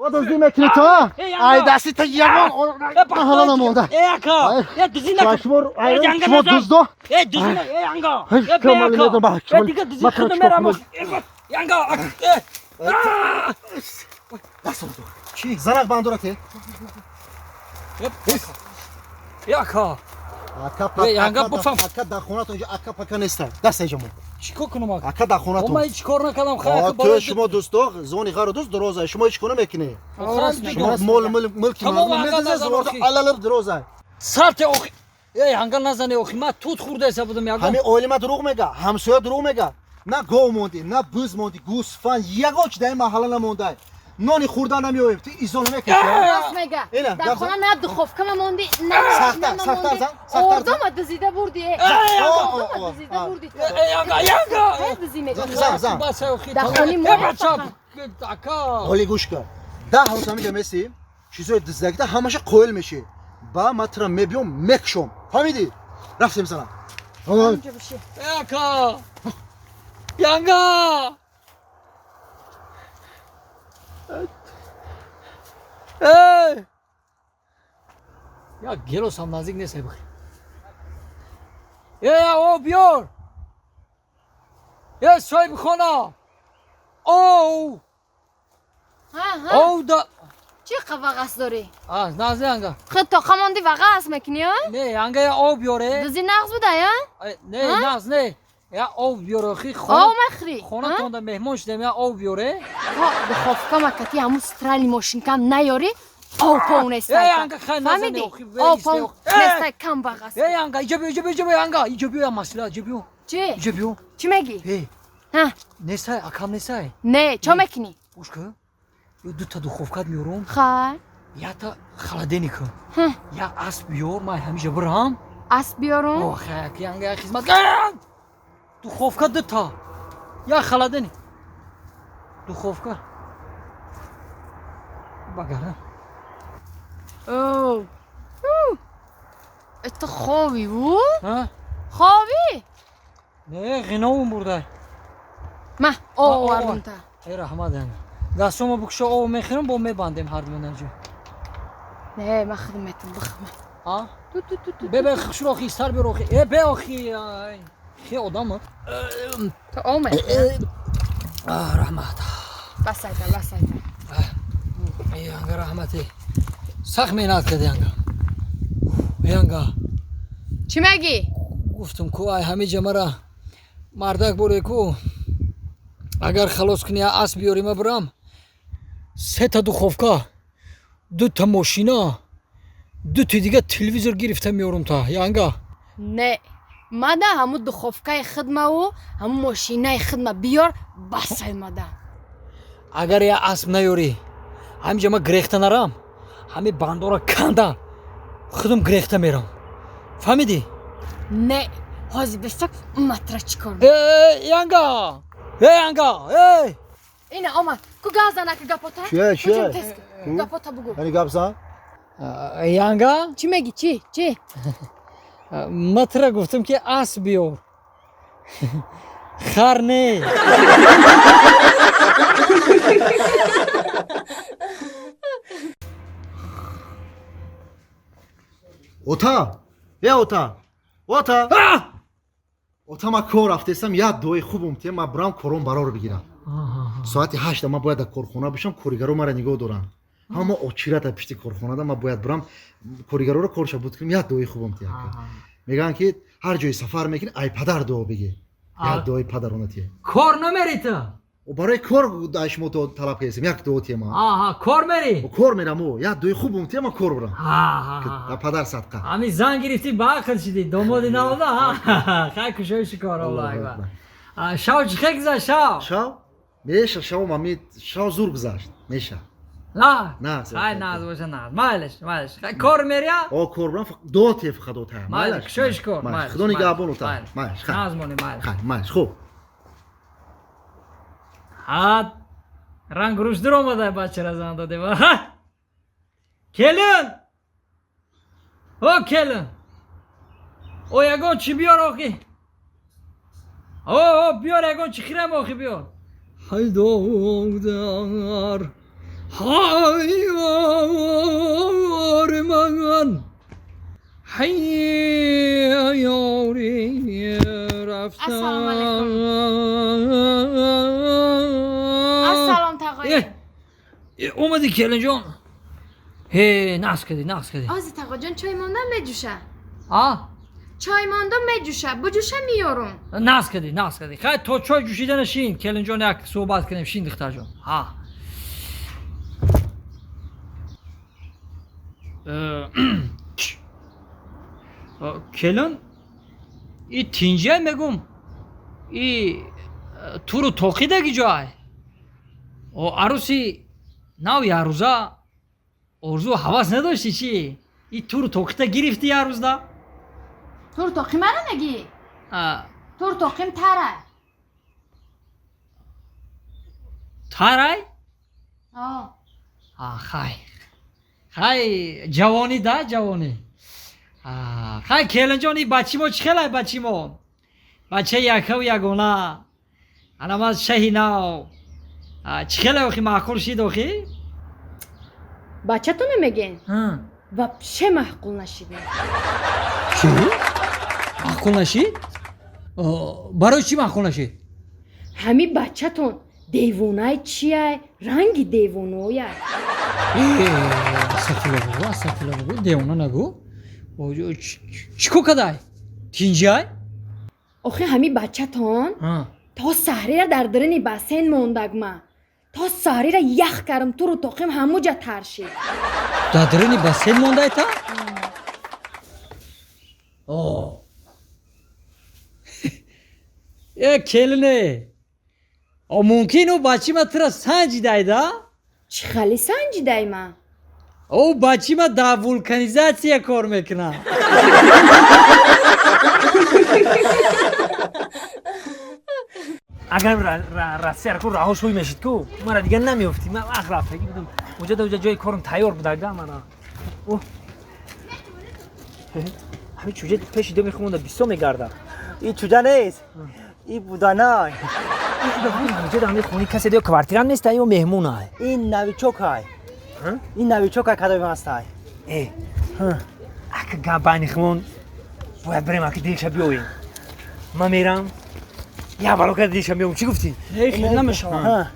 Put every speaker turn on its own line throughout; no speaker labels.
دزدی میکنی تو ها؟ ای دستی تا یگان حالا نمونده
ای اکا ای دوزی نکن
شما دزدو
ای دوزی نکن ای انگا ای دیگه دوزی خودم میرم ینگا
دست بردار چی؟ زنک بندورته؟
ای اکا ینگا بفهم
اکا در خونه تو اینجا اکا پکا نیسته دست اینجا مون
چیکار کنم اکا
اکا در خونه تو
من هیچ کار نکردم خیلی
تو شما دوستا زونی غیر دوست درازه شما هیچ کنه میکنی شما ملک مردم میدازه زورد علل درازه
سرت اخی ای ینگا نزنی اخی من توت خورده حساب بودم یگو
همین اولی دروغ میگه همسایه دروغ میگه نه گاو موندی نه بز موندی گوسفند یگاچ در محله نمونده نانی خوردن نمیویم تو ایزون میکشی
راست میگه در خونه نه دخوفکه مموندی نه مموندی اوردم دزیده بردی اوردم دزیده بردی
ینگا
دزی میگه
زن
بس اخی
در خونی ما
اکا
حالی گوش کن ده هاوسا میگه میسی چیزای دزدگیده همشه قویل میشی با مطرح میبیوم مکشم فهمیدی رفتیم سلام
اونجا بشی
اکا ینگا ای یا گلوس هم نزدیک نیست بخیر او بیار صاحب خانه او دا
چی قوقس داری؟
نازه ینگا
خود تا خماندی وقعس میکنی ها؟
نه ینگا او بیاره
دزی نغز بوده یا؟
نه ناز نه یا او بیاره اخی
او مخری
خونه تونده مهمون شدیم یا او بیاره
دخوفکه مکتی همون سترالی ماشین کم نیاری او پاون استای
ینگا خیلی نزنی اخی
او پاون استای کم بغست
ینگا ایجا ینگا ایجا بیا مسئله ایجا بیا
چی؟
ایجا بیا
چی میگی؟ ها؟
نیستای اکام نیستای
نه چه میکنی؟
گوش کن یه دو تا دخوفکت میارم
خیر
یا تا خلدنی کن یا اسب بیار من همیشه برم
اسب بیارم؟
اوه خیلی ینگا خدمت کن دخوفکت دو تا یا خلدنی دخوفکت بگرم
اوه ات خوابی بود؟
ها
خوابی؟
نه غناوم برده
ما او ارمونتا
ای رحمت ینگا دستمو بکشه او میخورم با میبندیم هر دو اینجا
نه ما خدمتم بخمه
ها ببر خشور اخی سر بر اخی ای به اخی خی آدم
تو او میخوری؟
رحمت
بس ایتا
ینگا رحمتی سخت مینات کرد ینگا
چی میگی؟
گفتم کو ای همه جمره مردک بوده کو اگر خلاص کنی اسب بیاری ما برم سه تا دخوفکه دو تا ماشینا دو تا دیگه تلویزور گرفته میارم تا ینگا
نه ماده همو دخوفکه خدمه و همو ماشینه خدمه بیار بس ماده
اگر یا اسب نیاری همینجا ما گریخته نرم همه بندارا کنده خودم گریخته میرم فهمیدی؟
نه حاضی بستک مطرح چی کنم
ینگا
اینه آمد کو گازانه که گپاتا؟
چیه؟
گپاتا بگو
یعنی گبزن؟
ینگا
چی میگی چی؟
مطرح گفتم که اسب بیار خر نه
اوتا ما کار رفتم یاد دوی خوبم تیم ما برام کارم برار بگیرم ساعت 8 ما باید در کارخانه بشم کارگرا مرا نگاه دارن اما اوچیرات پشت کارخانه دا ما باید برام کارگرا رو کارش بود کنم یاد دوی خوبم تیم میگن که هر جای سفر میکنی ای پدر دو بگی یاد دوی پدرونتی
کار نمیری تو
و برای کار داش مو تو طلب کردم یک دو تیم
کار میری
کار میرم یاد دوی خوبم تیم کار برم پدر صدقه
همین زن گرفتی با عقل شدی دامادی نوالا خیلی کشایش کار الله اکبر شاو چی خیلی گذشت
شاو میشه شاو مامی شاو زور گذشت میشه
نه خیلی ناز باشه ناز مالش کار میری
کار برم دو تیف خدا تا
مالش کشایش کار
خدا نگهبان اوتا مالش
ناز مونی
مالش خوب
رنگ روش در آمده بچه را زن داده کلن کلن یگان چی بیار آخی بیار یگان چی خیرم آخی بیار های دادر حیار من حیاری رفتن.
السلام علیکم. السلام تقای.
اومدی کلن جان؟ هی نقص کردی.
آزی تقا جان چای ماندم بجوشه.
آه؟
چای ماندم بجوشه. بجوشه میارم.
نقص کردی. خیلی تو چای جوشیدن شین. کلن جان یک صحبت کنیم شین دختر جان. ها. کلن ای تینجای میگم ای تو رو توقیده جای و عروسی نو یه روزا ارزو حواس نداشتی چی؟ ای تو رو توقیده گرفتی یه روز دا؟
تو رو توقی منو نگی؟ تو رو توقیم تره.
ترای؟
آه.
خی جوانی دا جوانی. خی کلن جان ای بچی ما چی خیلی بچی ما؟ بچه یکه و یگونه انم از شهی نو چی خیلی وقتی معقول شید وقتی؟
بچه تو نمیگین؟ و چه محقول نشیدین؟
چی؟ معقول نشید؟ برای چی معقول نشید؟
همی بچه تون دیوونه چیه؟ رنگی دیوونه
استغفرالله بگو دیوونه نگو چیکو کدای؟ تینجای؟
آخه همی بچه تون تا سهری را در درنی بسین موندگ ما تا سهری را یخ کردم تو رو توقیم همو جا ترشید.
در درنی بسین مونده تا؟ کلنه ممکنه بچی ما ترا سنجی دایده؟
چی خیلی سنجی دای ما؟
او بچی ما در ولکانیزاسیه کار میکنه.
اگر راستی رو راهش روی میشید کو مرا دیگه نمیافتی من وقت رفت بودم اونجا جای کارم تیار بود اگه من او همین چوجه پیش دو میخوام 20 میگرده این چوجه نیست این بودانا این اونجا همین خونی کسی دیگه کوارتیرم نیست یا مهمونه این نویچوک های این نویچوک های کدای ماست های اگه گابانی خون باید بریم اگه دیگه بیاییم ما میرم یا بالا که دیشم میام چی گفتی؟
خیلی نمیشه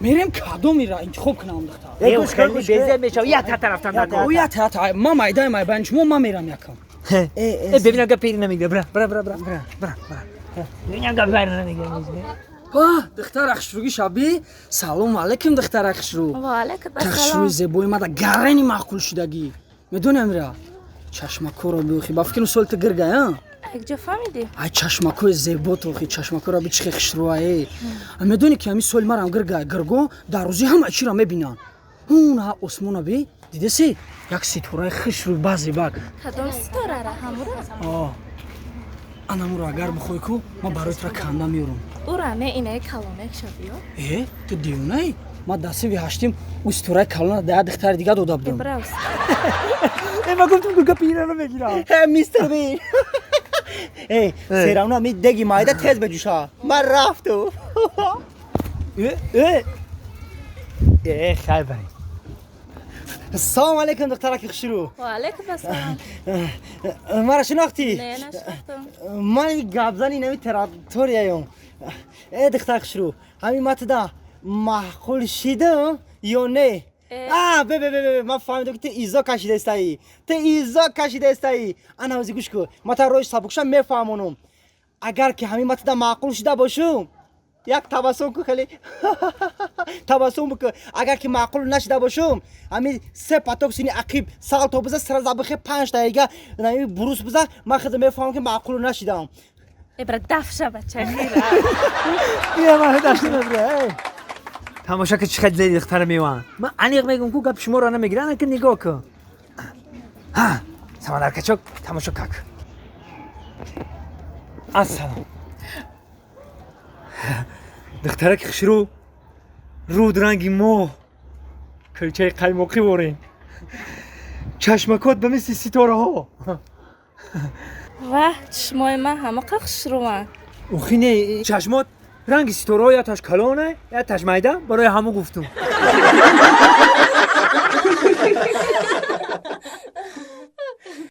میریم کادو میره انتخاب کنم دختر
یه گوش خیلی بیزه میشه یا تا طرف تا
او یا تا ما مایدای ما بنچ ما میرم یکم
ببین اگه پیر نمیگه برا ببین اگه پیر نمیگه
دختر اخشروگی شبی سلام علیکم دختر اخشرو
و علیکم
اخشروی زیبای ما دا گرنی معقول شدگی میدونم را چشمکو رو بیوخی با فکر سولت گرگه ها
یک جا فهمیدی؟
ای چشمکوی زیبا تو خی چشمکو را بیچخی خشروایی میدونی که همی سول مرم گرگو در روزی هم اچی را میبینن اون ها اسمونا بی دیده سی یک ستوره خشرو بازی باگ
کدام ستاره را همورا؟
انامو را اگر بخوی کو ما برایت را کنده میارم
او را نه اینه کلونه شدیو؟
تو دیونه ای ما دستی وی هشتیم استوره کلونه ده دختر دیگه داده بودم
براوس
ما گفتم که پیره رو بگیرم
میستر بین سیراونا می دگی مایده تیز بجوشا من رفتو
خیلی بری
السلام علیکم دخترک خشرو
و علیکم السلام
مرا شناختی؟
نه نشناختم
من گابزانی نمی تراتوری ایم دخترک خشرو همین ما تدا محقول شیدم یا نه ببین من فهمیدم که تو ایزا کشیده استایی انا وزی گوش کو ما تا روش سابقشم میفهمونم اگر که همین ما تدا معقول شده باشم یک تبسم کو خیلی تبسم بکن اگر که معقول نشده باشم همین سه پاتوک سینی عقیب سال تو بزه سر زبخه 5 دقیقه نمی بروس بزه من خود میفهمم که معقول نشدم
ابرا دفشه بچه خیره
بیا من داشتی نبره تماشا که چقدر زیادی دختر میوان من انیق میگم کو گپ شما رو نمیگیرن که نگاه کن سمانر کچک تماشا کک السلام دخترک خشرو رود رنگی مو کلچه قیمقی بورین چشمکات به مثل ستاره ها
و چشمای من همه قخش رو من
اوخینه چشمات رنگ ستاره ها یا تاش کلانه یا تاش میده برای همو گفتم